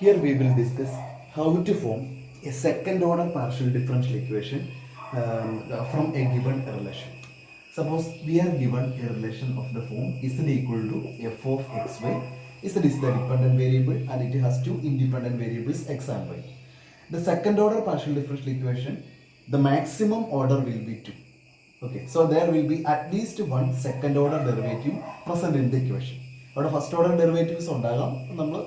Here we will discuss how to form a second order partial differential equation from a given relation. Suppose we are given a relation of the form z equal to f of xy. Z is the dependent variable and it has two independent variables x and y. The second order partial differential equation, the maximum order will be 2. Okay, so there will be at least one second order derivative present in the equation. അവിടെ first order derivatives ഉണ്ടാകാം, നമ്മൾ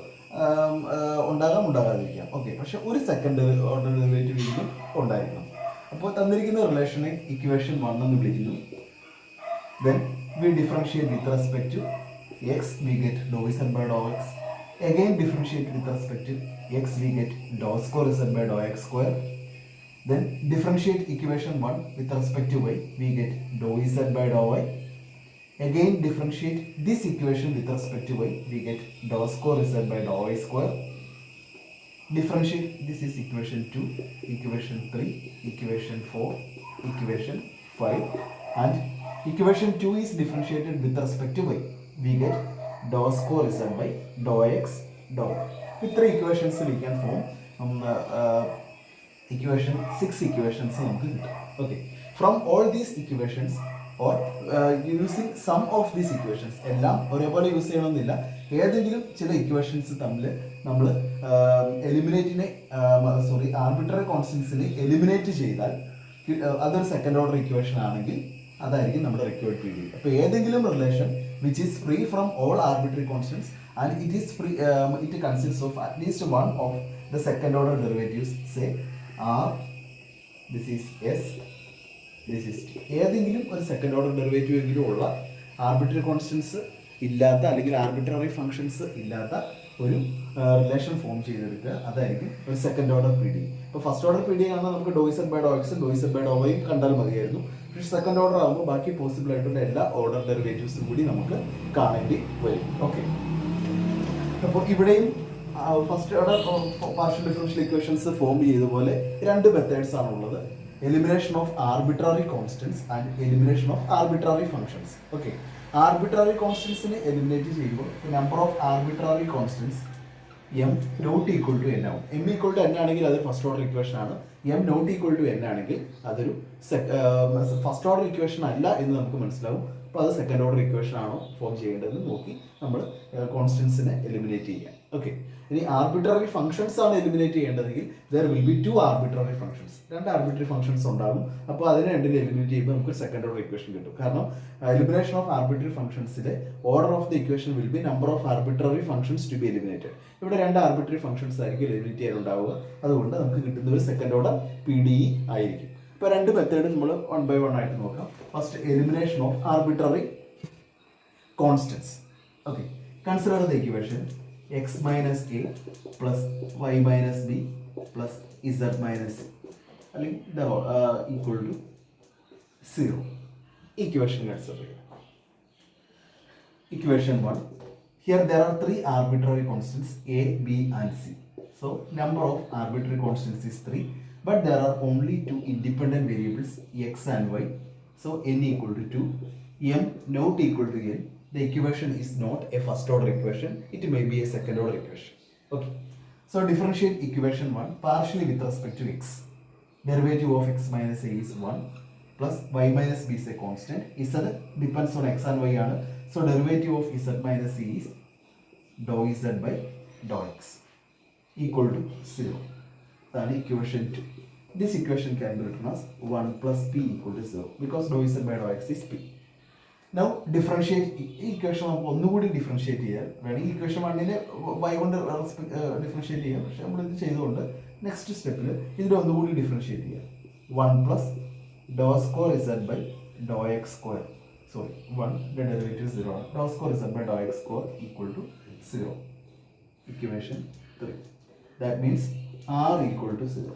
ഉണ്ടാകാതിരിക്കാം. Okay, പക്ഷെ ഒരു second order derivative വീണ്ടും ഉണ്ടായിരിക്കണം. അപ്പോൾ തന്നിരിക്കുന്ന റിലേഷനെ equation 1 എന്ന് വിളിക്കുന്നു. Then we differentiate with respect to x, we get dou z by dou x. Again differentiate with respect to x, we get dou square z by dou x square. Then differentiate equation 1 with respect to y, we get dou z by dou y. Again differentiate this equation with respect to y, we get dou square z by dou y square. Differentiate, this is equation 2, equation 3, equation 4, equation 5, and equation 2 is differentiated with respect to y. We get dou square z by dou x dou. With three equations we can form equation 6 equations. Okay, from all these equations or using some of these equations, എല്ലാം ഒരേപോലെ use ചെയ്യണമെന്നില്ല, ഏതെങ്കിലും ചില equations തമ്മിൽ നമ്മൾ arbitrary കോൺസ്റ്റൻസിനെ eliminate ചെയ്താൽ അതൊരു സെക്കൻഡ് ഓർഡർ ഇക്വേഷൻ ആണെങ്കിൽ അതായിരിക്കും നമ്മുടെ റിക്വയർഡ് പി ഡി. അപ്പോൾ ഏതെങ്കിലും relation which is free from all arbitrary constants and it is free, it consist of at least one of the second order derivatives, say R, this is S, this is T. ഏതെങ്കിലും ഒരു second order derivative എങ്കിലും ഉള്ള arbitrary constants ഇല്ലാത്ത അല്ലെങ്കിൽ arbitrary functions ഇല്ലാത്ത ഒരു relation form ചെയ്തെടുക്കുക, അതായിരിക്കും ഒരു സെക്കൻഡ് ഓർഡർ പി ഡി. ഇപ്പോൾ ഫസ്റ്റ് ഓർഡർ പി ഡി ആണെങ്കിൽ നമുക്ക് ഡോ ഇസഡ് ബൈ ഡോ എക്സും ഡോ ഇസഡ് ബൈ ഡോ വൈയും കണ്ടാൽ മതിയായിരുന്നു. പക്ഷേ സെക്കൻഡ് ഓർഡർ ആകുമ്പോൾ ബാക്കി പോസിബിൾ ആയിട്ടുള്ള എല്ലാ ഓർഡർ ഡെറിവേറ്റീവ്സും കൂടി നമുക്ക് കാണേണ്ടി വരും. ഓക്കെ, അപ്പോൾ ഇവിടെയും first order partial differential equations form ചെയ്തതുപോലെ രണ്ട് മെത്തേഡ്സ് ആണുള്ളത്: elimination of arbitrary constants and elimination of arbitrary functions. Okay, arbitrary കോൺസ്റ്റൻസിനെ എലിമിനേറ്റ് ചെയ്യുമ്പോൾ number of arbitrary constants m not equal to n ആവും. എം ഈക്വൽ ടു എൻ ആണെങ്കിൽ അത് first order equation ആണ്. M not equal to n ആണെങ്കിൽ അതൊരു first order equation അല്ല എന്ന് നമുക്ക് മനസ്സിലാവും. അപ്പോൾ അത് സെക്കൻഡ് ഓർഡർ ഇക്വേഷൻ ആണോ ഫോം ചെയ്യേണ്ടതെന്ന് നോക്കി നമ്മൾ കോൺസ്റ്റൻസിനെ എലിമിനേറ്റ് ചെയ്യാം. ഓക്കെ, ഇനി ആർബിട്രറി ഫംഗ്ഷൻസ് ആണ് എലിമിനേറ്റ് ചെയ്യേണ്ടതെങ്കിൽ there will be 2 arbitrary functions. രണ്ട് ആർബിട്രറി ഫംഗ്ഷൻസ് ഉണ്ടാകും. അപ്പോൾ അതിനെ രണ്ടിനെ എലിമിനേറ്റ് ചെയ്യുമ്പോൾ നമുക്ക് സെക്കൻഡ് ഓർഡർ ഇക്വേഷൻ കിട്ടും. കാരണം എലിമിനേഷൻ ഓഫ് ആർബിട്രറി ഫംഗ്ഷൻസിലെ order of the equation will be number of arbitrary functions to be eliminated. ഇവിടെ രണ്ട് ആർബിട്രറി ഫംഗ്ഷൻസ് ആയിരിക്കും എലിമിനേറ്റ് ചെയ്യാനുണ്ടാവുക. അതുകൊണ്ട് നമുക്ക് കിട്ടുന്ന ഒരു second order P D E ആയിരിക്കും. ഇപ്പോൾ രണ്ട് മെത്തേഡ് നമ്മൾ 1 by 1 ആയിട്ട് നോക്കാം. First, elimination of arbitrary constants. Okay, consider the equation x minus a plus y minus b plus z minus c അല്ലെങ്കിൽ equal to 0. Equation consider. Equation 1. Here there are 3 arbitrary constants a, b and c. So number of arbitrary constants is 3, but there are only 2 independent variables x and y. So n equal to 2, m not equal to n. The equation is not a first order equation, it may be a second order equation. Okay, so differentiate equation 1 partially with respect to x. Derivative of x minus a is 1 plus y minus b is a constant. Z depends on x and y ആണ്. So derivative of z minus c is dou z by dou x equal to 0. That is equation 2. This equation can be written as 1 plus p equal to 0 because dou z by dou x is p. Now differentiate ഈ equation നമുക്ക് ഒന്നുകൂടി differentiate ചെയ്യാം. വേണമെങ്കിൽ equation 1നെ y കൊണ്ട് differentiate ചെയ്യാം. പക്ഷെ നമ്മളിത് ചെയ്തുകൊണ്ട് നെക്സ്റ്റ് സ്റ്റെപ്പിൽ ഇതിൽ ഒന്നുകൂടി ഡിഫറൻഷിയേറ്റ് ചെയ്യാം. 1 plus dou square z by Dr x square, sorry 1 derivative 0 ആണ്. Dou square z by Dr x square equal to 0. Equation 3. That means r equal to 0.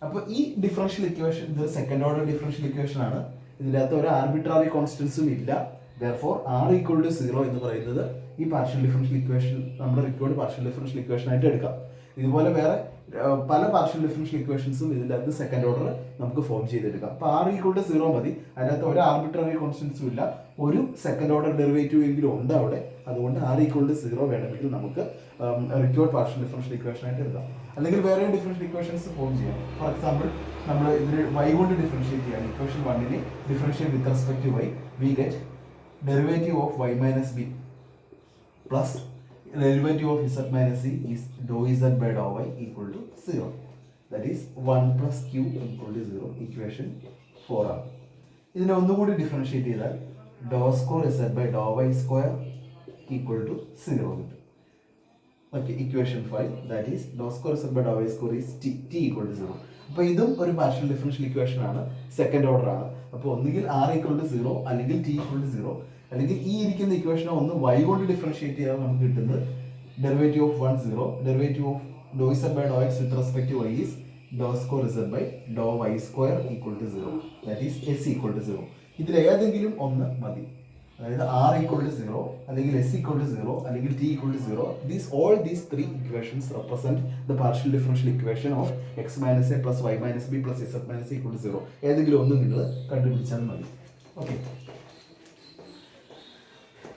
അപ്പോൾ ഈ ഡിഫറൻഷ്യൽ ഇക്വേഷൻ ഇത് സെക്കൻഡ് ഓർഡർ ഡിഫറൻഷ്യൽ ഇക്വേഷൻ ആണ്. ഇതിൻ്റെ അകത്ത് ഒരു arbitrary കോൺസ്റ്റൻസും ഇല്ല. Therefore R equal to 0 എന്ന് പറയുന്നത് ഈ പാർഷ്യൽ ഡിഫറൻഷ്യൽ ഇക്വേഷൻ നമ്മുടെ റിക്വയർഡ് പാർഷ്യൽ ഡിഫറൻഷ്യൽ ഇക്വേഷൻ ആയിട്ട് എടുക്കാം. ഇതുപോലെ വേറെ പല പാർഷ്യൽ ഡിഫറൻഷ്യൽ ഇക്വേഷൻസും ഇതിൻ്റെ അകത്ത് സെക്കൻഡ് ഓർഡർ നമുക്ക് ഫോം ചെയ്തെടുക്കാം. അപ്പോൾ ആർ ഈക്വൽ ടു 0 മതി. അതിനകത്ത് ഒരു ആർബിട്രറി കോൺസ്റ്റൻസും ഇല്ല, ഒരു സെക്കൻഡ് ഓർഡർ ഡെറിവേറ്റീവ് എങ്കിലും ഉണ്ട് അവിടെ. അതുകൊണ്ട് ആർ ഈക്വൽ ടു 0 വേണമെങ്കിൽ നമുക്ക് റിക്വേർഡ് പാർഷ്യൽ ഡിഫറൻഷ്യൽ ഇക്വേഷൻ ആയിട്ട് എഴുതാം. അല്ലെങ്കിൽ വേറെ ഡിഫറൻഷ്യൽ ഇക്വേഷൻസ് ഫോം ചെയ്യാം. ഫോർ എക്സാമ്പിൾ നമ്മൾ ഇതിൽ y കൊണ്ട് ഡിഫറൻഷിയേറ്റ് ചെയ്യാൻ equation 1 differentiate with respect to y, we get derivative of y minus B plus derivative of z minus c is dou z by dou y equal to 0. That is 1 plus q equal to 0. Equation 4 ആണ്. ഇതിനെ ഒന്നുകൂടി differentiate ചെയ്താൽ dou square z by dou y square equal to 0 കിട്ടും. Okay, equation 5 that is dou square z by dou y square is t equal to 0. അപ്പോൾ ഇതും ഒരു partial differential equation ആണ്, second order ആണ്. അപ്പോൾ ഒന്നുകിൽ r equal to 0 അല്ലെങ്കിൽ t equal to 0, അല്ലെങ്കിൽ ഈ ഇരിക്കുന്ന ഇക്വേഷനെ ഒന്ന് y കൊണ്ട് ഡിഫറൻഷിയേറ്റ് ചെയ്യാൻ നമുക്ക് കിട്ടുന്നത് derivative of 1 0, derivative of dou z by dou x with respect to y is dou square z by dou y square equal to 0, that is s equal to 0. ഇതിൽ ഏതെങ്കിലും ഒന്ന് മതി. അതായത് r ഈക്വൽ ടു 0 അല്ലെങ്കിൽ s equal to 0 അല്ലെങ്കിൽ t equal to 0. These three equations represent the partial differential equation of x minus a plus y minus b plus z minus a equal to 0. ഏതെങ്കിലും ഒന്ന് നിങ്ങൾ കണ്ടുപിടിച്ചാൽ മതി. Okay,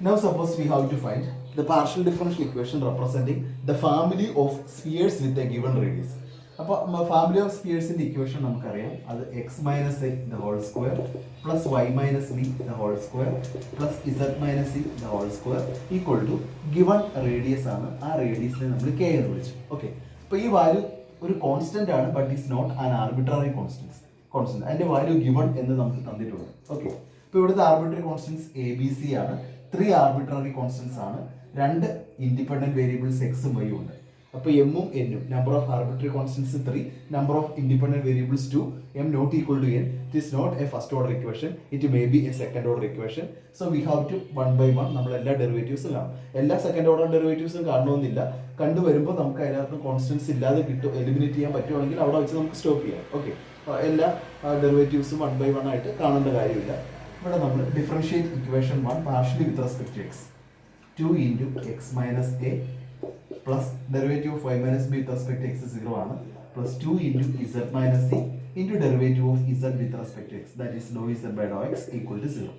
now suppose we have to find the partial differential equation representing the family of spheres with a given radius. അപ്പോൾ family of സ്പിയേഴ്സിന്റെ equation നമുക്കറിയാം. അത് X minus A the whole square plus Y minus B the whole square plus Z minus C the whole square equal to given radius ആണ്. ആ റേഡിയസിനെ നമ്മൾ K എന്ന് വിളിച്ചു. Okay, അപ്പോൾ ഈ വാല്യൂ ഒരു കോൺസ്റ്റന്റ് ആണ്, but is not an arbitrary constant. അതിന്റെ വാല്യൂ ഗിവൺ എന്ന് നമുക്ക് തന്നിട്ടുണ്ട്. ഓക്കെ, ഇപ്പോൾ ഇവിടുത്തെ arbitrary constants A B C ആണ്. 3 ആർബിട്രറി കോൺസ്റ്റന്റ്സ് ആണ്. 2 ഇൻഡിപെൻഡന്റ് വേരിയബിൾസ് എക്സും വൈയും ഉണ്ട്. അപ്പോൾ എമ്മും എന്നും, number of arbitrary constants 3, number of independent variables 2, m not equal to n. It is not a first order equation, it may be a second order equation. So we have to one by one നമ്മൾ എല്ലാ ഡെറിവേറ്റീവ്സും കാണും. എല്ലാ second order ഡെറിവേറ്റീവ്സും കാണണമെന്നില്ല. കണ്ടുവരുമ്പോൾ നമുക്ക് അതിനകത്ത് constants ഇല്ലാതെ കിട്ടും, eliminate ചെയ്യാൻ പറ്റുവാണെങ്കിൽ അവിടെ വെച്ച് നമുക്ക് സ്റ്റോപ്പ് ചെയ്യാം. ഓക്കെ, എല്ലാ ഡെറിവേറ്റീവ്സും വൺ ബൈ വൺ ആയിട്ട് കാണേണ്ട കാര്യമില്ല. ഇവിടെ നമ്മൾ differentiate equation 1 partially with respect to X, 2 into X minus A plus derivative of y minus B with respect to X 0 ആണ്, plus 2 into Z minus C into derivative of Z with respect to X, that is dou Z by Dr X equal to 0.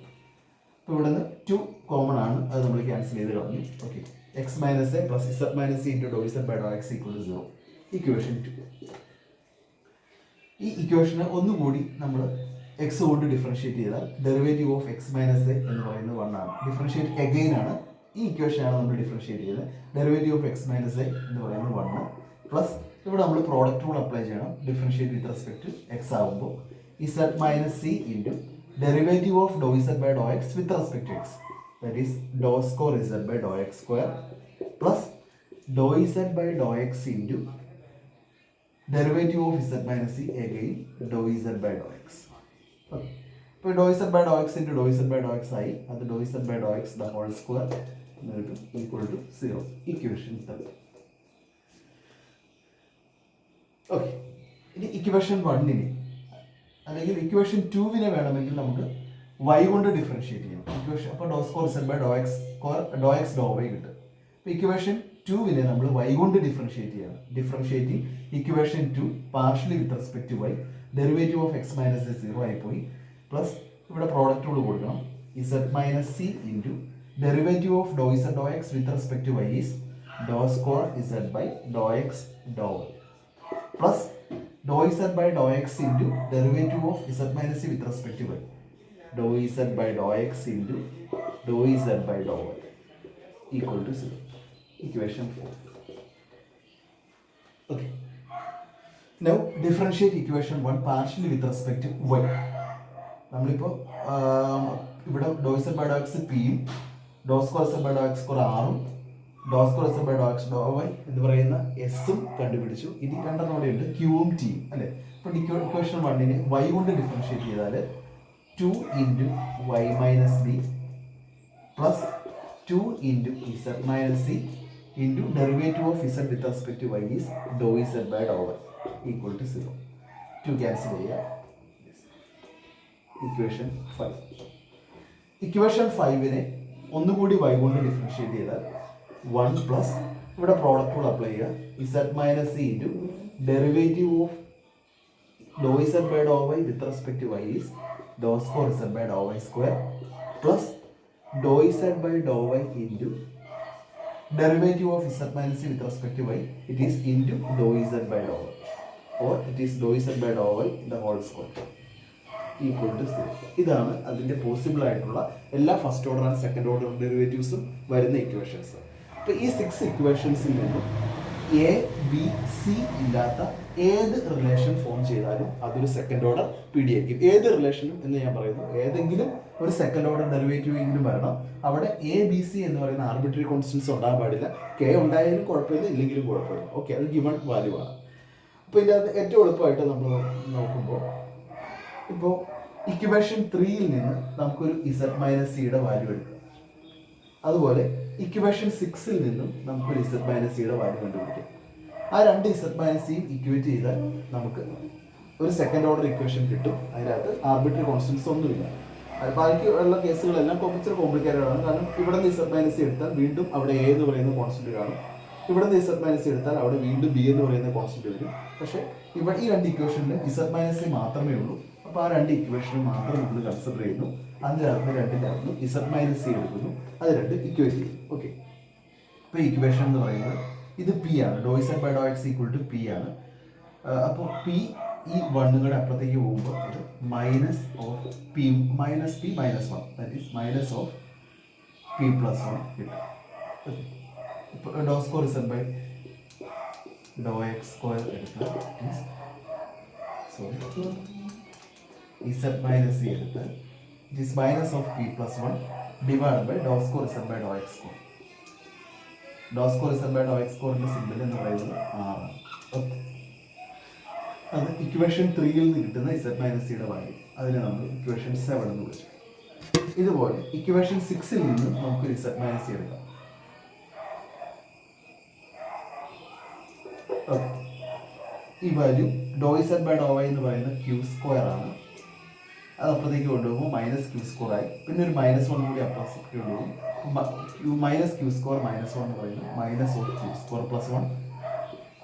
അപ്പോൾ ഇവിടെ നിന്ന് 2 common ആണ്, അത് നമ്മൾ cancel ചെയ്ത് കളഞ്ഞു. Okay, X minus A plus Z minus C into dou Z by Dr X equal to 0. Equation 2. ഈ ഇക്വേഷനെ ഒന്നുകൂടി നമ്മൾ എക്സ് കൊണ്ട് ഡിഫറൻഷിയേറ്റ് ചെയ്താൽ derivative of X minus A എന്ന് പറയുന്നത് 1 ആണ്. ഡിഫറൻഷിയേറ്റ് അഗെയിൻ ആണ്, ഈ ഇക്വേഷനാണ് നമ്മൾ ഡിഫറൻഷിയേറ്റ് ചെയ്തത്. Derivative of X minus A എന്ന് പറയുന്നത് 1 പ്ലസ് ഇവിടെ നമ്മൾ പ്രോഡക്റ്റ് റൂൾ അപ്ലൈ ചെയ്യണം. Differentiate with respect to x ആകുമ്പോൾ z minus C into derivative of dou Z by Dr x with respect to X, that is dou square Z by Dr x square plus dou Z by Dr X into derivative of Z minus c again dou Z by Dr x. ഇപ്പോൾ dou Z by Dr X into dou Z by Dr x ആയി, അത് dou Z by Dr x the whole square കിട്ടും equal to 0. Equation 3. Okay, ഇനി equation 1 അല്ലെങ്കിൽ equation 2 വേണമെങ്കിൽ നമുക്ക് y കൊണ്ട് differentiate ചെയ്യാം. ഇക്വേഷൻ അപ്പോൾ dou square Z by Dr x square dou X dou y കിട്ടും. അപ്പോൾ ഇക്വേഷൻ 2 നമ്മൾ y കൊണ്ട് ഡിഫറൻഷിയേറ്റ് ചെയ്യണം. Differentiating equation 2 partially with respect to y, derivative of X minus a 0 ആയിപ്പോയി, പ്ലസ് ഇവിടെ പ്രോഡക്റ്റ് റൂൾ കൊടുക്കണം. Z minus C into derivative of dou z dou x with respect to y is dou square Z by Dr X dou y plus dou Z by Dr X into derivative of Z minus C with respect to y, dou Z by Dr X into dou Z by Dr Y equal to 0. Equation 4. Okay, now differentiate equation 1 partially with respect to y. നമ്മളിപ്പോൾ ഇവിടെ dou Z by Dr x പിയും dou square Z by Dr x square ആറും dou square Z by Dr X dou Y എന്ന് പറയുന്ന എസും കണ്ടുപിടിച്ചു. ഇനി രണ്ടെണ്ണം കൂടെ ഉണ്ട്, ക്യൂവും ടിയും അല്ലേ. അപ്പോൾ ഇക്വേഷൻ 1 y കൊണ്ട് ഡിഫറൻഷിയേറ്റ് ചെയ്താൽ 2 into Y minus B plus 2 into Z minus C into derivative of Z with respect to y is dou Z by Dr Y equal to 0. 2 cancel ചെയ്യുക. ഇക്വേഷൻ 5. ഇക്വേഷൻ 5 ഒന്നുകൂടി y കൊണ്ട് differentiate ചെയ്താൽ 1 plus ഇവിടെ product rule apply ചെയ്യുക. Z minus C into derivative of dou Z by Dr Y with respect to y is dou square Z by Dr Y square plus dou Z by Dr Y into derivative of z minus c with respect to y, it is into dou z by dou y, or it is dou z by dou y the whole square equal to 0. ഇതാണ് അതിൻ്റെ possible ആയിട്ടുള്ള എല്ലാ first order and second order ഡെറിവേറ്റീവ്സും വരുന്ന equations. അപ്പോൾ ഈ 6 ഇക്വേഷൻസിൽ നിന്നും A B C ഇല്ലാത്ത ഏത് റിലേഷൻ ഫോം ചെയ്താലും അതൊരു സെക്കൻഡ് ഓർഡർ പി ഡി ആയിരിക്കും. ഏത് റിലേഷനും എന്ന് ഞാൻ പറയുന്നു, ഏതെങ്കിലും ഒരു സെക്കൻഡ് ഓർഡർ ഡെറിവേറ്റീവ് എങ്കിലും വരണം. അവിടെ എ ബി സി എന്ന് പറയുന്ന ആർബിട്രറി കോൺസ്റ്റൻസ് ഉണ്ടാകാൻ പാടില്ല. കെ ഉണ്ടായാലും കുഴപ്പമില്ല, ഇല്ലെങ്കിലും കുഴപ്പമില്ല. ഓക്കെ, അത് ഗിവൺ വാല്യൂ ആണ്. അപ്പോൾ ഇതിൻ്റെ അത് ഏറ്റവും എളുപ്പമായിട്ട് നമ്മൾ നോക്കുമ്പോൾ, ഇപ്പോൾ ഇക്വേഷൻ 3യിൽ നിന്ന് നമുക്കൊരു ഇസഡ് മൈനസ് സിയുടെ വാല്യൂ എടുക്കാം. അതുപോലെ ഇക്വേഷൻ 6ൽ നിന്നും നമുക്കൊരു ഇസഡ് മൈനസ് സിയുടെ വാല്യൂ കണ്ടുപിടിക്കാം. ആ രണ്ട് ഇസഡ് മൈനസ് സിയും ഇക്വേറ്റ് ചെയ്താൽ നമുക്ക് ഒരു സെക്കൻഡ് ഓർഡർ ഇക്വേഷൻ കിട്ടും. അതിനകത്ത് ആർബിട്രറി കോൺസ്റ്റൻസ് ഒന്നുമില്ല. ബാക്കിയുള്ള കേസുകളെല്ലാം ഇച്ചിരി കോംപ്ലിക്കേറ്റഡ് ആണ്. കാരണം ഇവിടെ നിന്ന് ഇസഡ് മൈനസ് സി എടുത്താൽ വീണ്ടും അവിടെ എ എന്ന് പറയുന്ന കോൺസ്റ്റന്റ് കാണും. ഇവിടെ നിന്ന് ഇസഡ് മൈനസ് സി എടുത്താൽ അവിടെ വീണ്ടും ബി എന്ന് പറയുന്ന കോൺസ്റ്റന്റ് വരും. പക്ഷേ ഇവിടെ ഈ രണ്ട് ഇക്വേഷനിൽ ഇസഡ് മൈനസ് സി മാത്രമേ ഉള്ളൂ. അപ്പോൾ ആ രണ്ട് ഇക്വേഷനും മാത്രം നമ്മൾ കൺസിഡർ ചെയ്യുന്നു. അതിനകത്ത് രണ്ടിനകത്ത് ഇസഡ് മൈനസ് സി എടുക്കുന്നു, അത് രണ്ട് ഇക്വേറ്റ് ചെയ്യും. ഓക്കെ, ഇപ്പോൾ ഇക്വേഷൻ എന്ന് പറയുന്നത് ഇത് പി ആണ്. Dou Z by Dr X equal to p ആണ്. അപ്പോൾ പി ഈ വണ്ണുകളുടെ അപ്പുറത്തേക്ക് പോകുമ്പോൾ അത് minus of p minus p minus 1, that is minus of p plus 1 കിട്ടും. ഇപ്പോൾ dou square Z by Dr x square എടുത്താൽ ഇസഡ് മൈനസ് സി എടുത്താൽ it is minus of p plus 1 divide by dou square Z by Dr x square. Dou square Z by Dr X സ്ക്വയറിൻ്റെ simple എന്ന് പറയുന്നത് 6 ആണ്. Okay, അത് equation 3യിൽ നിന്ന് കിട്ടുന്ന Z minus സിയുടെ വാല്യൂ. അതിനെ നമ്മൾ ഇക്വേഷൻ 7 എന്ന് വിളിച്ചു. ഇതുപോലെ ഇക്വേഷൻ 6ൽ നിന്ന് നമുക്ക് ഇസഡ് മൈനസ് സി എടുക്കാം. ഈ value dou Z by Dr Y എന്ന് പറയുന്ന ക്യൂ സ്ക്വയർ ആണ്. അത് അപ്പുറത്തേക്ക് കൊണ്ടുപോകുമ്പോൾ മൈനസ് ക്യൂ സ്ക്വയർ ആയി. പിന്നെ ഒരു -1 കൂടി അപ്പുറത്തേക്ക് കൊണ്ടുപോകും. മൈനസ് ക്യൂ സ്ക്വയർ -1 എന്ന് പറയുന്നത് minus of Q square plus 1.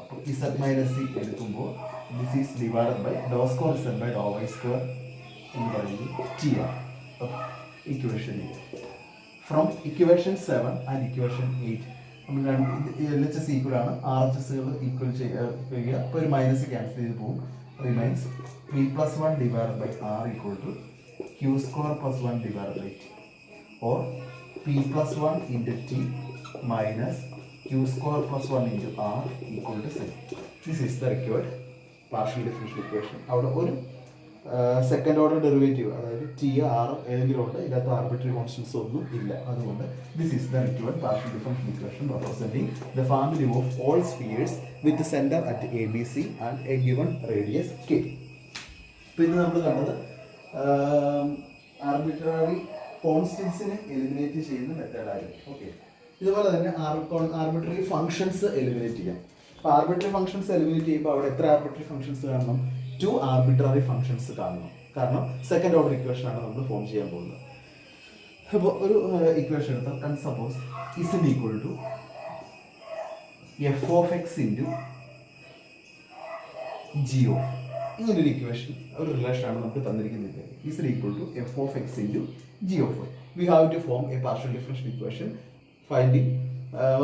അപ്പോൾ ഇസഡ് മൈനസ് സി എടുക്കുമ്പോൾ this is divided by dou square Z by Dr Y square എന്ന് പറയുന്നത് ടി ആണ്. Equation 8 from equation 7 and equation 8 നമ്മൾ LHS ഈക്വൽ ആണ്. RHSകൾ ഈക്വൽ ചെയ്യുക. അപ്പോൾ ഒരു മൈനസ് ക്യാൻസൽ ചെയ്ത് പോകും. Remains P plus 1 divide by R equal to Q square plus 1 divide by T, or P plus 1 into T minus Q square plus 1 into R equal to 0. This is the required partial differential equation. അവിടെ ഒരു second order derivative, അതായത് T R ഏതെങ്കിലും ഉണ്ട്, ഇതിനകത്ത് arbitrary constants ഒന്നും ഇല്ല. അതുകൊണ്ട് this is the required partial differential equation representing the family of all spheres with centre at A B C and A given radius K. ഇപ്പോൾ ഇത് നമ്മൾ കണ്ടത് ആർബിട്രറി കോൺസ്റ്റൻസിനെ എലിമിനേറ്റ് ചെയ്യുന്ന മെത്തേഡായിരുന്നു. ഓക്കെ, ഇതുപോലെ തന്നെ ആർബിട്രറി ഫംഗ്ഷൻസ് എലിമിനേറ്റ് ചെയ്യാം. അപ്പോൾ ആർബിട്രറി ഫംഗ്ഷൻസ് എലിമിനേറ്റ് ചെയ്യുമ്പോൾ അവിടെ എത്ര ആർബിട്രറി ഫംഗ്ഷൻസ് കാണണം? 2 ആർബിട്രറി ഫംഗ്ഷൻസ് കാണണം. കാരണം സെക്കൻഡ് ഓർഡർ ഇക്വേഷനാണ് നമ്മൾ ഫോം ചെയ്യാൻ പോകുന്നത്. അപ്പോൾ ഒരു ഇക്വേഷൻ എടുത്താൽ suppose is equal to F of X into G of, ഇങ്ങനൊരു ഇക്വേഷൻ, ഒരു റിലേഷനാണ് നമുക്ക് തന്നിരിക്കുന്നത്. Is equal to F of X into G of Y. We have to form a partial differential equation finding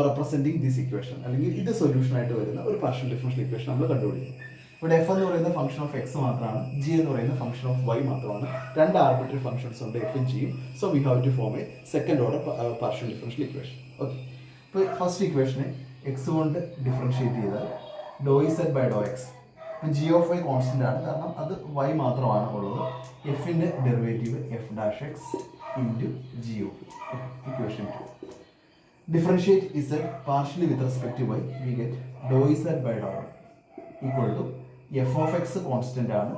representing this equation, അല്ലെങ്കിൽ ഇത് solution ആയിട്ട് വരുന്ന ഒരു പാർഷ്യൽ ഡിഫറൻഷ്യൽ ഇക്വേഷൻ നമ്മൾ കണ്ടുപിടിക്കും. ഇവിടെ എഫ് എന്ന് പറയുന്ന ഫംഗ്ഷൻ ഓഫ് എക്സ് മാത്രമാണ്, ജി എന്ന് പറയുന്ന ഫംഗ്ഷൻ ഓഫ് വൈ മാത്രമാണ്. രണ്ട് ആർബിട്രറി ഫംഗ്ഷൻസ് ഉണ്ട്, എഫും ജിയും. So we have to form a second order partial differential equation. Okay, ഇപ്പോൾ ഫസ്റ്റ് ഇക്വേഷനെ എക്സ് കൊണ്ട് ഡിഫറൻഷിയേറ്റ് ചെയ്താൽ dou Z by Dr x. G of y constant ആണ്, കാരണം അത് വൈ മാത്രമാണ് ഉള്ളത്. എഫിൻ്റെ derivative f dash X into G of equation 2. Differentiate z partially with respect to y, we get Dr Z by Dr Y equal to F of x constant ആണ്,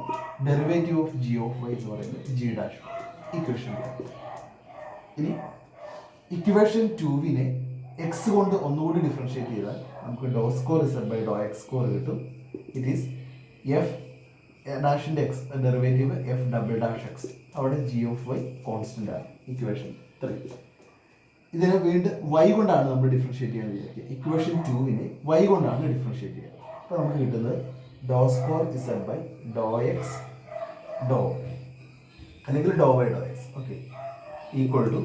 derivative of g of y എന്ന് പറയുന്നത് g dash equation. ഇനി equation 2വിനെ x കൊണ്ട് ഒന്നുകൂടി differentiate ചെയ്താൽ നമുക്ക് ഡോ square Z by Dr x square കിട്ടും. ഇറ്റ് ഈസ് എഫ് ഡാഷിൻ്റെ x derivative f double dash x, അവിടെ ജി ഓഫ് വൈ കോൺസ്റ്റന്റ് ആണ്. ഇക്വേഷൻ 3. ഇതിനെ വീണ്ടും വൈ കൊണ്ടാണ് നമ്മൾ ഡിഫറൻഷിയേറ്റ് ചെയ്യാൻ വിചാരിക്കുക. ഇക്വേഷൻ 2വിനെ വൈ കൊണ്ടാണ് ഡിഫറൻഷിയേറ്റ് ചെയ്യുക. അപ്പോൾ നമുക്ക് കിട്ടുന്നത് dou square Z by Dr X dou അല്ലെങ്കിൽ ഡോ by Dr x, okay, equal to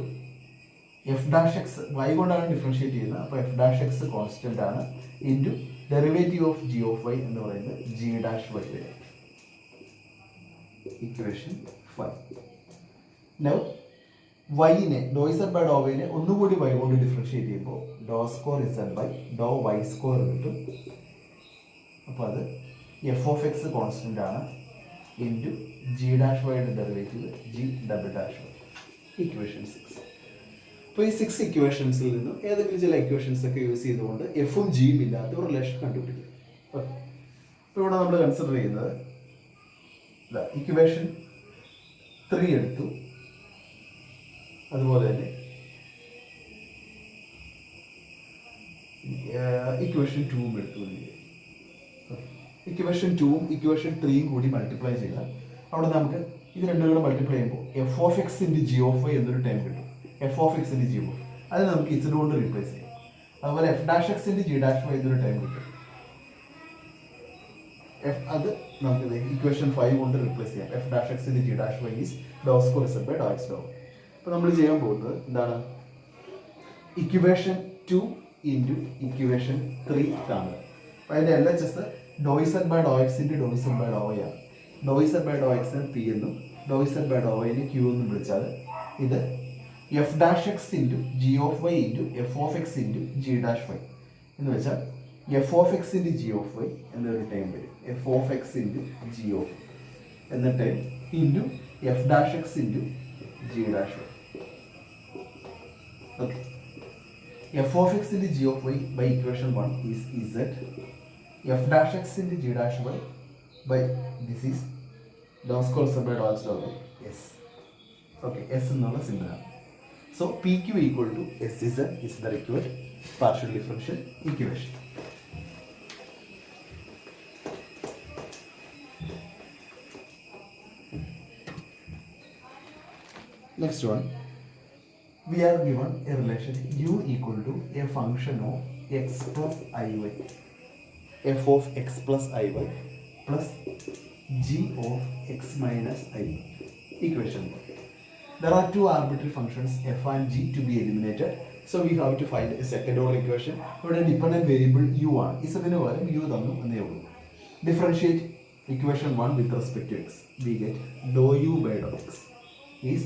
f dash x y കൊണ്ടാണ് ഡിഫറൻഷിയേറ്റ് ചെയ്യുന്നത്. അപ്പോൾ എഫ് ഡാഷ് എക്സ് കോൺസ്റ്റന്റ് ആണ് into derivative of g of y എന്ന് പറയുന്നത് ജി ഡാഷ് വൈ വരും. Equation 5. Now വൈനെ dou Z by dou വൈനെ ഒന്നുകൂടി വൈ കൊണ്ട് ഡിഫറൻഷിയേറ്റ് ചെയ്യുമ്പോൾ dou square Z by Dr y square കിട്ടും. അപ്പോൾ അത് എഫ് ഓഫ് എക്സ് കോൺസ്റ്റന്റ് ആണ് ഇൻറ്റു ജി ഡാഷ് വൈയുടെ derivative g double dash y. Equation 6. അപ്പോൾ ഈ 6 ഇക്വേഷൻസിൽ നിന്നും ഏതെങ്കിലും ചില ഇക്വേഷൻസ് ഒക്കെ യൂസ് ചെയ്തുകൊണ്ട് എഫും ജിയും ഇല്ലാത്ത ഒരു റിലേഷൻ കണ്ടുപിടിക്കും. അപ്പോൾ ഇവിടെ നമ്മൾ കൺസിഡർ ചെയ്യുന്നത് ഇക്വേഷൻ 3 എടുത്തു, അതുപോലെ തന്നെ ഇക്വേഷൻ 2 എടുത്തു. ഇക്വേഷൻ 2ഉം ഇക്വേഷൻ 3യും കൂടി മൾട്ടിപ്ലൈ ചെയ്താൽ അവിടെ നമുക്ക് ഇത് രണ്ടും കൂടെ മൾട്ടിപ്ലൈ ചെയ്യുമ്പോൾ f of X into G of y എന്നൊരു ടൈം കിട്ടും. F of X into G of അത് നമുക്ക് ഇസഡ് കൊണ്ട് റീപ്ലേസ് ചെയ്യാം. അതുപോലെ f dash X into G dash y എന്നൊരു ടൈം കിട്ടും. അത് നമുക്ക് ഇക്വേഷൻ 5 കൊണ്ട് റീപ്ലേസ് ചെയ്യാം. F dash X into G dash y is dou square Z by Dr X dou. അപ്പോൾ നമ്മൾ ചെയ്യാൻ പോകുന്നത് എന്താണ്? ഇക്വേഷൻ 2 ഇൻറ്റു ഇക്വേഷൻ 3 കാണുക. അപ്പോൾ അതിൻ്റെ LHS dou Z by Dr X into dou Z by Dr y ആണ്. ഡോ ഇസഡ് ബൈ ഡോ എക്സിന് പി എന്നും ഡോ ഇസഡ് ബൈ ഡോ വൈന് ക്യൂ എന്നും വിളിച്ചാൽ ഇത് f dash X into G of y into f of X into G dash y എന്ന് വെച്ചാൽ f of X into G of y എന്നൊരു term വരും. F of X into G of എന്ന term into f dash X into G dash Y. Okay, F of X into G of Y by equation 1 is Z. F dash X into G dash Y by this is dou square Z by Dr X dou Y S. Okay, S എന്നുള്ള സിമ്പിളാണ്. So PQ equal to SZ is the required partial differential equation. Next one, we are given a relation U equal to a function of x plus iy, f of x plus iy plus g of x minus i. Equation 1. There are two arbitrary functions f and g to be eliminated. So we have to find a second order equation. ഇവിടെ dependent variable u ആണ്. ഇസഡിന് പകരം u തന്നു എന്നേ ഉള്ളൂ. Differentiate equation 1 with respect to x. We get dou u by dou x is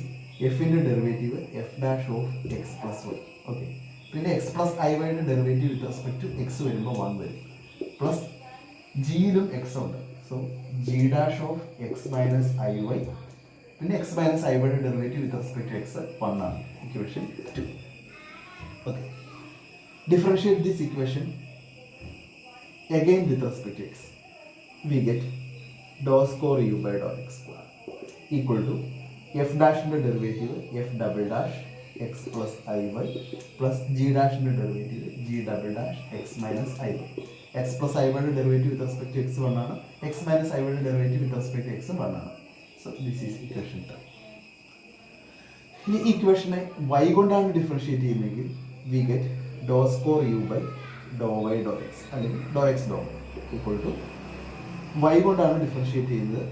f ന്റെ derivative f dash of x plus y. Okay, പിന്നെ x plus iy യുടെ derivative with respect to x വരുമ്പോൾ 1 വരും. Plus ജിയിലും x ഉണ്ട്. So g dash of x minus iy പിന്നെ x minus ഐയുടെ derivative with respect to x 1 ആണ്. Equation 2. Okay, differentiate this equation again with respect to x. We get do square u by Dr X equal to f ഡാഷിൻ്റെ derivative f double dash x plus i y plus g ഡാഷിൻ്റെ derivative g double dash x minus i y. X plus i വൈയുടെ derivative with respect to x 1 ആണ്. X minus i വൈയുടെ derivative with respect to x 1 ആണ്. So this is equation 3. ഈ ഇക്വേഷനെ y കൊണ്ടാണ് differentiate ചെയ്യുന്നതെങ്കിൽ we get do square u by Dr y do x അല്ലെങ്കിൽ do X do equal to y കൊണ്ടാണ് differentiate ചെയ്യുന്നത്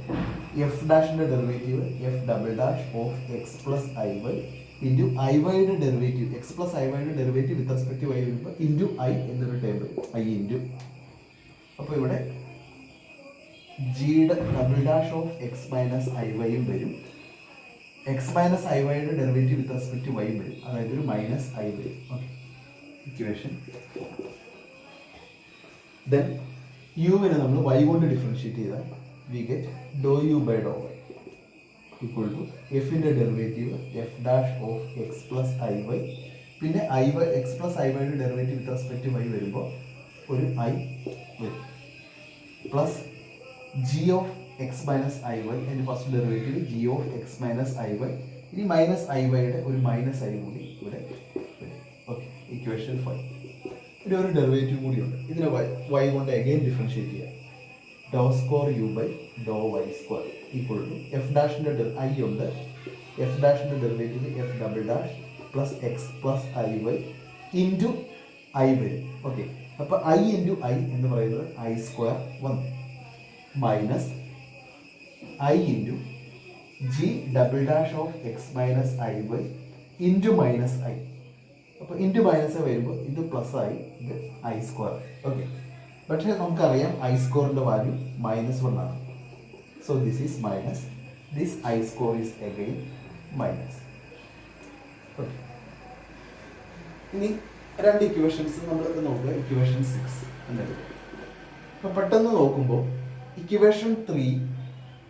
f ഡാഷിൻ്റെ derivative f double dash of X plus i y into i വൈയുടെ derivative x plus i വൈയുടെ derivative with respect y വരുമ്പോൾ into i എന്നൊരു term വരും. I into അപ്പോൾ ഇവിടെ g double dash of X minus i വൈയും വരും. X minus i വൈയുടെ derivative with respect to y വരും. അതായത് ഒരു മൈനസ് ഐ വരും. Okay, equation. ദെൻ യുവിനെ നമ്മൾ വൈ കൊണ്ട് ഡിഫറൻഷിയേറ്റ് ചെയ്താൽ we get Dr u by Dr Y equal to എഫിൻ്റെ derivative f dash of X plus i y പിന്നെ i y x plus i വൈയുടെ derivative with respect to y വരുമ്പോൾ ഒരു i വരും plus G of X minus i y അതിൻ്റെ first derivative g of X minus i y ഇനി minus i വൈയുടെ ഒരു minus i കൂടി ഇവിടെ വരും. Okay, equation 5. ഇവിടെ ഒരു ഡെറിവേറ്റീവ് കൂടിയുണ്ട്. ഇതിനെ വൈ കൊണ്ട് അഗെയിൻ ഡിഫറൻഷിയേറ്റ് ചെയ്യാം. Do square u by Dr Y square equal to f ഡാഷിൻ്റെ ഐ ഉണ്ട്. എഫ് ഡാഷിൻ്റെ derivative f double dash plus x plus i y into i വരും. ഓക്കെ, അപ്പോൾ ഐ ഇൻറ്റു ഐ എന്ന് പറയുന്നത് i square 1 minus i into g double dash of X minus i y into minus i അപ്പോൾ into minus വരുമ്പോൾ ഇത് plus ആയി, ഇത് I square. Okay, പക്ഷേ നമുക്കറിയാം ഐ സ്ക്വയറിൻ്റെ വാല്യൂ -1 ആണ്. So this is minus, this I square is again minus. Okay, ഇനി രണ്ട് ഇക്വേഷൻസ് നമ്മൾ നോക്കുക. ഇക്വേഷൻ 6 എന്നത് അപ്പോൾ പെട്ടെന്ന് നോക്കുമ്പോൾ ഇക്വേഷൻ 3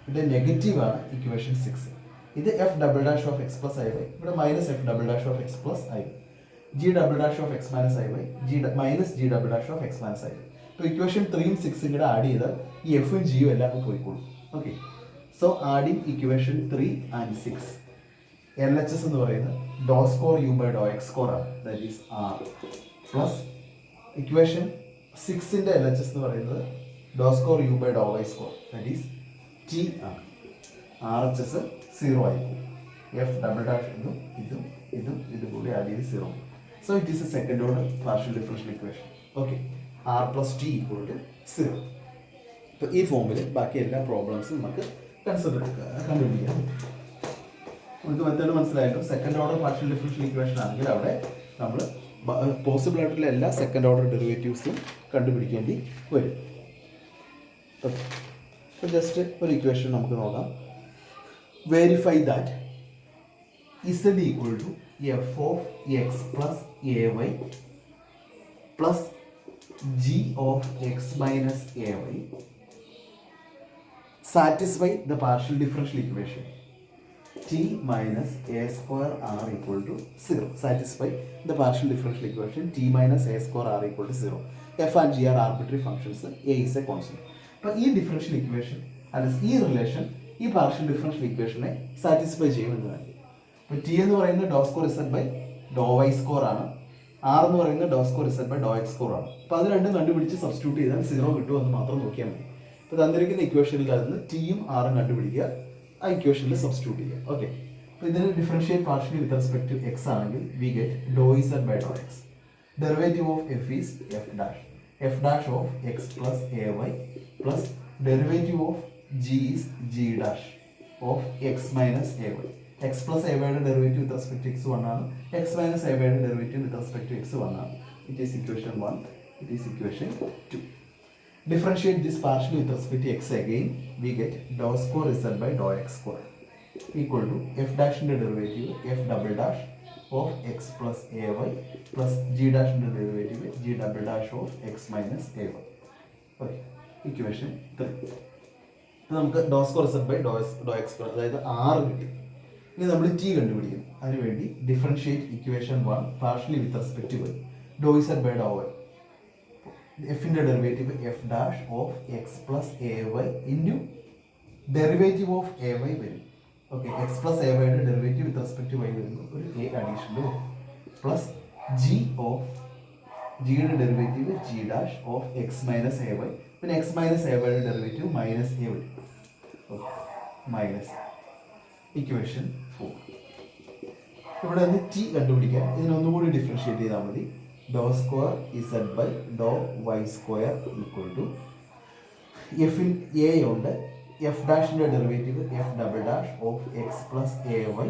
ഇവിടെ നെഗറ്റീവാണ്. ഇക്വേഷൻ 6 ഇത് f double dash of X plus i y, ഇവിടെ minus f double dash of X plus i, g double dash of X minus i y, minus g double dash of X minus i y. ഇപ്പോൾ equation 3ഉം 6ഉം കൂടെ add ചെയ്താൽ ഈ എഫും ജിയും എല്ലാം പോയിക്കോളും. Okay, so adding equation 3 and 6, L H S എന്ന് പറയുന്നത് do square u by Dr x square ആണ്, that is r, plus equation 6ന്റെ എൽ എച്ച് എസ് എന്ന് പറയുന്നത് do square u by Dr y square, that is t ആണ്. R H S 0 ആയിരിക്കും. F double dash ഇതും ഇതും ഇതും ഇതും കൂടി ആഡ് ചെയ്ത് 0. So it is a second order partial differential equation. Okay, R plus T equal to 0. അപ്പോൾ ഈ ഫോമിൽ ബാക്കി എല്ലാ പ്രോബ്ലംസും നമുക്ക് കണ്ടുപിടിക്കാം. നമുക്ക് മെത്തേഡ് മനസ്സിലായല്ലോ. Second order partial differential equation ആണെങ്കിൽ അവിടെ നമ്മൾ പോസിബിൾ ആയിട്ടുള്ള എല്ലാ സെക്കൻഡ് ഓർഡർ ഡെറിവേറ്റീവ്സും കണ്ടുപിടിക്കേണ്ടി വരും. ഓക്കെ, അപ്പോൾ ജസ്റ്റ് ഒരു ഇക്വേഷൻ നമുക്ക് നോക്കാം. Verify that Z equal to F of X plus A Y plus G of X minus A Y satisfy the partial differential equation t minus a square r equal to 0. Satisfy the partial differential equation t minus a square r equal to 0. F and g are arbitrary functions. A is a constant. But this differential equation, that is this relation, this partial differential equation satisfy ചെയ്യുന്നതാണ്. അപ്പോൾ t എന്ന് പറയുന്നത് do square z by Dr Y square ആണ്, r എന്ന് പറയുന്നത് do square z by Dr x square ആണ്. അപ്പോൾ അത് രണ്ടും കണ്ടുപിടിച്ച് സബ്സ്റ്റിറ്റ്യൂട്ട് ചെയ്താൽ 0 കിട്ടുമെന്ന് മാത്രം നോക്കിയാൽ മതി. അപ്പോൾ തന്നിരിക്കുന്ന ഇക്വേഷനിൽ നിന്ന് ടിയും ആറും കണ്ടുപിടിക്കുക, ആ ഇക്വേഷനിൽ സബ്സ്റ്റിറ്റ്യൂട്ട് ചെയ്യുക. ഓക്കെ, അപ്പോൾ ഇതിന് differentiate partially with respect to x ആണെങ്കിൽ we get Dr Z by Dr x. Derivative of f is f dash of X plus A Y plus derivative of g is g dash of X minus A y. X plus a വൈയുടെ derivative with respect to x 1 ആണ്, x minus a വൈയുടെ derivative with respect to x 1 ആണ്. It is equation 1, it is equation 2. Differentiate this partially with respect to x again, we get dou square z by dou x square equal to f dash into derivative f double dash of x plus ay plus g dash into derivative g double dash of x minus ay. Okay, equation 3. നമുക്ക് ഡോ square z by do x square, അതായത് 6 കിട്ടി. ഇനി നമ്മൾ t കണ്ടുപിടിക്കും. അതിനുവേണ്ടി differentiate equation 1 partially with respect to do z by do y. എഫിൻ്റെ derivative f dash of X plus A y into derivative of a y വരും. Okay, x plus a വൈയുടെ derivative with respect to y വരുമ്പോൾ ഒരു a additional വരും, plus G of ജിയുടെ derivative g dash of X minus A y, പിന്നെ x minus a വൈയുടെ derivative minus a വരും. Okay, minus equation 4. ഇവിടെ നിന്ന് ടി കണ്ടുപിടിക്കാം. ഇതിനൊന്നുകൂടി ഡിഫറൻഷിയേറ്റ് ചെയ്താൽ മതി. Do square Z by Dr Y square equal to എഫിൽ എ ഉണ്ട്, എഫ് ഡാഷിൻ്റെ derivative f double dash of X plus A y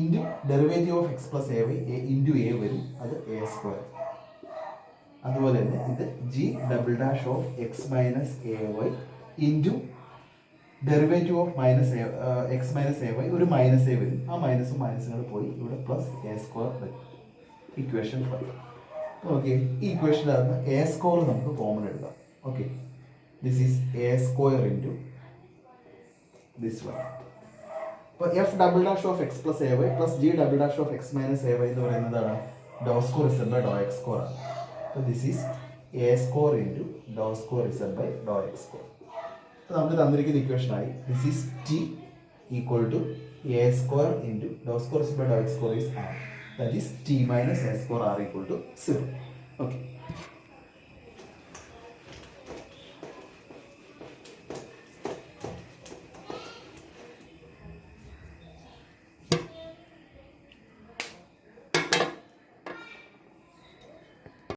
into derivative of X plus A y into a വരും, അത് a square. അതുപോലെ തന്നെ ഇത് g double dash of X minus A y into derivative of X minus A y, ഒരു minus a വരും, ആ മൈനസും മൈനസും പോയി ഇവിടെ പ്ലസ് എ സ്ക്വയർ വരും. ഇക്വേഷൻ 5. ഓക്കെ, ഈ ഇക്വേഷനിലാണ് എ സ്ക്വയർ നമുക്ക് കോമൺ എടുക്കാം. Okay, this is a square into this one. അപ്പോൾ f double dash of X plus A Y plus g double dash of X minus A y എന്ന് പറയുന്നതാണ് do square Z by Dr x square ആണ്. അപ്പോൾ this is a square into do square Z by Dr x square. അപ്പോൾ നമുക്ക് തന്നിരിക്കുന്ന ഇക്വേഷനായി this is t equal to a square into do square Z by Dr x square is r. That is t minus a square r equal to 0. Okay.